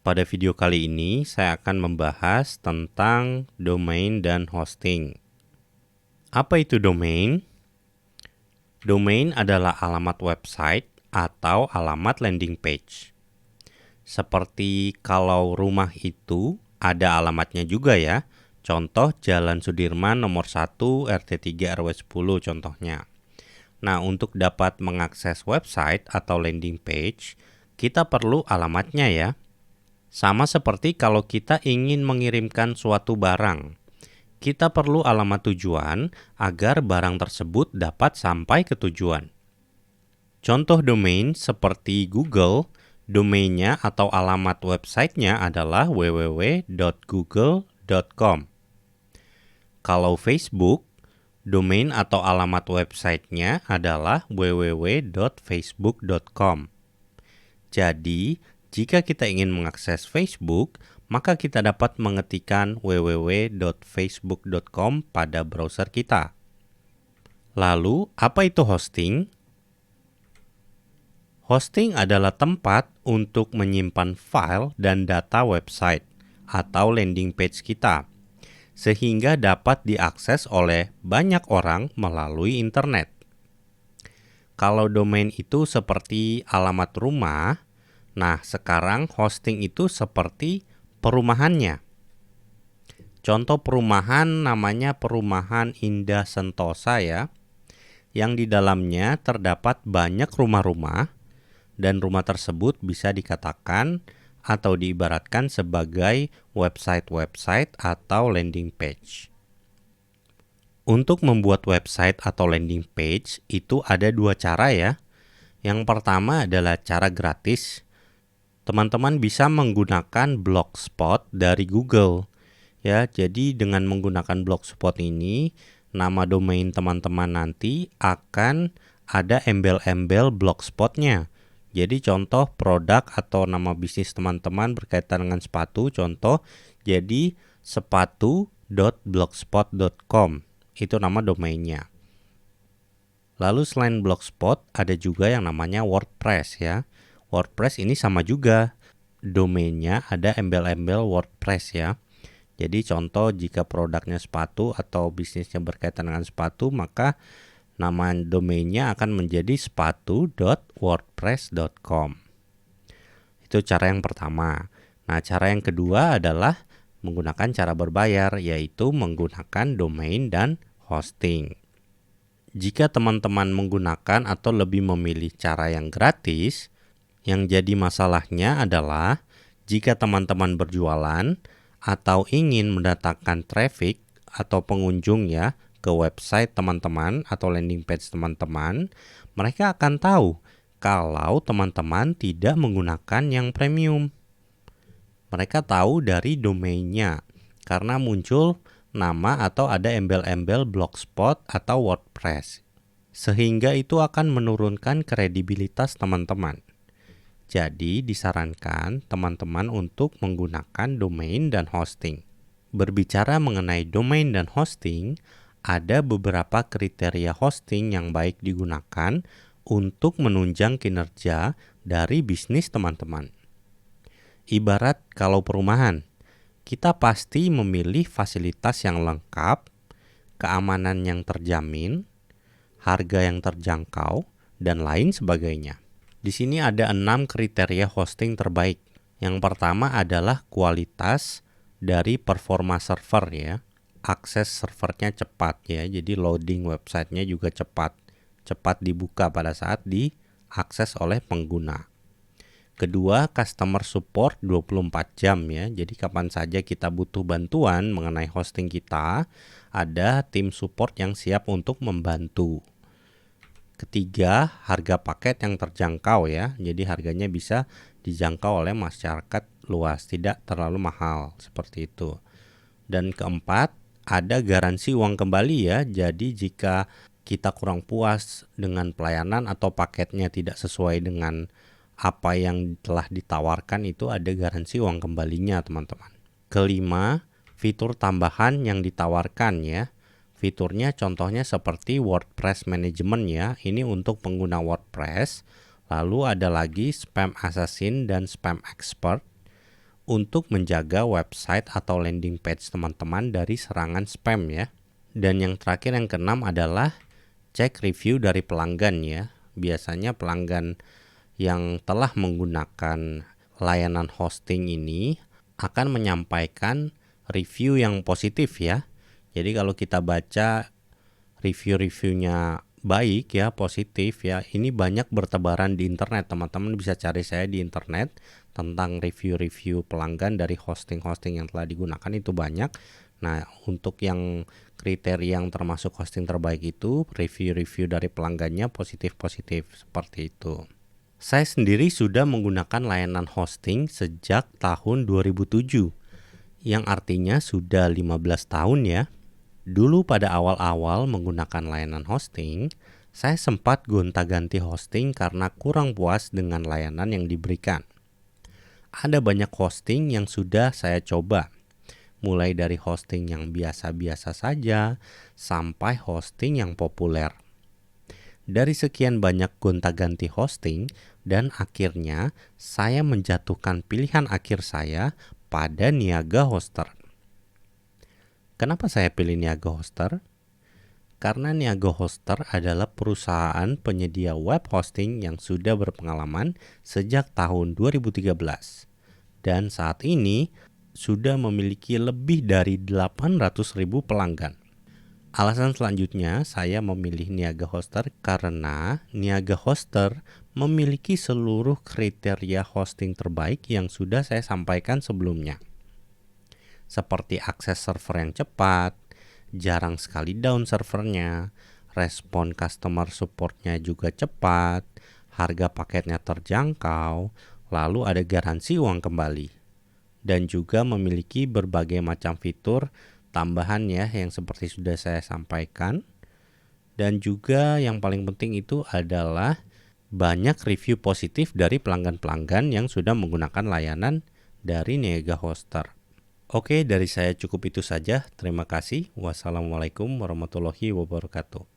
Pada video kali ini saya akan membahas tentang domain dan hosting. Apa itu domain? Domain adalah alamat website atau alamat landing page. Seperti kalau rumah itu ada alamatnya juga ya. Contoh Jalan Sudirman nomor 1 RT 3 RW 10 contohnya. Nah, untuk dapat mengakses website atau landing page, kita perlu alamatnya ya. Sama seperti kalau kita ingin mengirimkan suatu barang. Kita perlu alamat tujuan agar barang tersebut dapat sampai ke tujuan. Contoh domain seperti Google, domainnya atau alamat websitenya adalah www.google.com. Kalau Facebook, domain atau alamat websitenya adalah www.facebook.com. Jadi, jika kita ingin mengakses Facebook, maka kita dapat mengetikkan www.facebook.com pada browser kita. Lalu, apa itu hosting? Hosting adalah tempat untuk menyimpan file dan data website atau landing page kita, sehingga dapat diakses oleh banyak orang melalui internet. Kalau domain itu seperti alamat rumah, nah, sekarang hosting itu seperti perumahannya. Contoh perumahan namanya Perumahan Indah Sentosa ya, yang di dalamnya terdapat banyak rumah-rumah dan rumah tersebut bisa dikatakan atau diibaratkan sebagai website-website atau landing page. Untuk membuat website atau landing page itu ada dua cara ya. Yang pertama adalah cara gratis. Teman-teman bisa menggunakan Blogspot dari Google. Ya, jadi dengan menggunakan Blogspot ini, nama domain teman-teman nanti akan ada embel-embel Blogspotnya. Jadi contoh produk atau nama bisnis teman-teman berkaitan dengan sepatu, contoh jadi sepatu.blogspot.com. Itu nama domainnya. Lalu selain Blogspot ada juga yang namanya WordPress ya. WordPress ini sama juga, domainnya ada embel-embel WordPress ya. Jadi contoh jika produknya sepatu atau bisnisnya berkaitan dengan sepatu, maka nama domainnya akan menjadi sepatu.wordpress.com. Itu cara yang pertama. Nah, cara yang kedua adalah menggunakan cara berbayar, yaitu menggunakan domain dan hosting. Jika teman-teman menggunakan atau lebih memilih cara yang gratis, yang jadi masalahnya adalah jika teman-teman berjualan atau ingin mendatangkan traffic atau pengunjung ya ke website teman-teman atau landing page teman-teman, mereka akan tahu kalau teman-teman tidak menggunakan yang premium. Mereka tahu dari domainnya karena muncul nama atau ada embel-embel Blogspot atau WordPress. Sehingga itu akan menurunkan kredibilitas teman-teman. Jadi disarankan teman-teman untuk menggunakan domain dan hosting. Berbicara mengenai domain dan hosting, ada beberapa kriteria hosting yang baik digunakan untuk menunjang kinerja dari bisnis teman-teman. Ibarat kalau perumahan, kita pasti memilih fasilitas yang lengkap, keamanan yang terjamin, harga yang terjangkau, dan lain sebagainya. Di sini ada 6 kriteria hosting terbaik. Yang pertama adalah kualitas dari performa server ya. Akses servernya cepat ya, jadi loading websitenya juga cepat. Cepat dibuka pada saat diakses oleh pengguna. Kedua, customer support 24 jam ya. Jadi kapan saja kita butuh bantuan mengenai hosting kita, ada tim support yang siap untuk membantu. Ketiga, harga paket yang terjangkau ya. Jadi harganya bisa dijangkau oleh masyarakat luas, tidak terlalu mahal seperti itu. Dan keempat, ada garansi uang kembali ya. Jadi jika kita kurang puas dengan pelayanan atau paketnya tidak sesuai dengan apa yang telah ditawarkan, itu ada garansi uang kembalinya teman-teman. Kelima, fitur tambahan yang ditawarkan ya. Fiturnya contohnya seperti WordPress Management ya, ini untuk pengguna WordPress. Lalu ada lagi Spam Assassin dan Spam Expert untuk menjaga website atau landing page teman-teman dari serangan spam ya. Dan yang terakhir yang keenam adalah cek review dari pelanggan ya. Biasanya pelanggan yang telah menggunakan layanan hosting ini akan menyampaikan review yang positif ya. Jadi kalau kita baca review-reviewnya baik ya, positif ya, ini banyak bertebaran di internet. Teman-teman bisa cari saya di internet tentang review-review pelanggan dari hosting-hosting yang telah digunakan, itu banyak. Nah, untuk yang kriteria yang termasuk hosting terbaik itu review-review dari pelanggannya positif-positif seperti itu. Saya sendiri sudah menggunakan layanan hosting sejak tahun 2007, yang artinya sudah 15 tahun ya. Dulu pada awal-awal menggunakan layanan hosting, saya sempat gonta-ganti hosting karena kurang puas dengan layanan yang diberikan. Ada banyak hosting yang sudah saya coba, mulai dari hosting yang biasa-biasa saja sampai hosting yang populer. Dari sekian banyak gonta-ganti hosting, dan akhirnya saya menjatuhkan pilihan akhir saya pada Niaga Hoster. Kenapa saya pilih Niaga Hoster? Karena Niaga Hoster adalah perusahaan penyedia web hosting yang sudah berpengalaman sejak tahun 2013 dan saat ini sudah memiliki lebih dari 800.000 pelanggan. Alasan selanjutnya saya memilih Niaga Hoster karena Niaga Hoster memiliki seluruh kriteria hosting terbaik yang sudah saya sampaikan sebelumnya. Seperti akses server yang cepat, jarang sekali down servernya, respon customer supportnya juga cepat, harga paketnya terjangkau, lalu ada garansi uang kembali. Dan juga memiliki berbagai macam fitur tambahan ya yang seperti sudah saya sampaikan. Dan juga yang paling penting itu adalah banyak review positif dari pelanggan-pelanggan yang sudah menggunakan layanan dari Niaga Hoster. Oke, dari saya cukup itu saja. Terima kasih. Wassalamualaikum warahmatullahi wabarakatuh.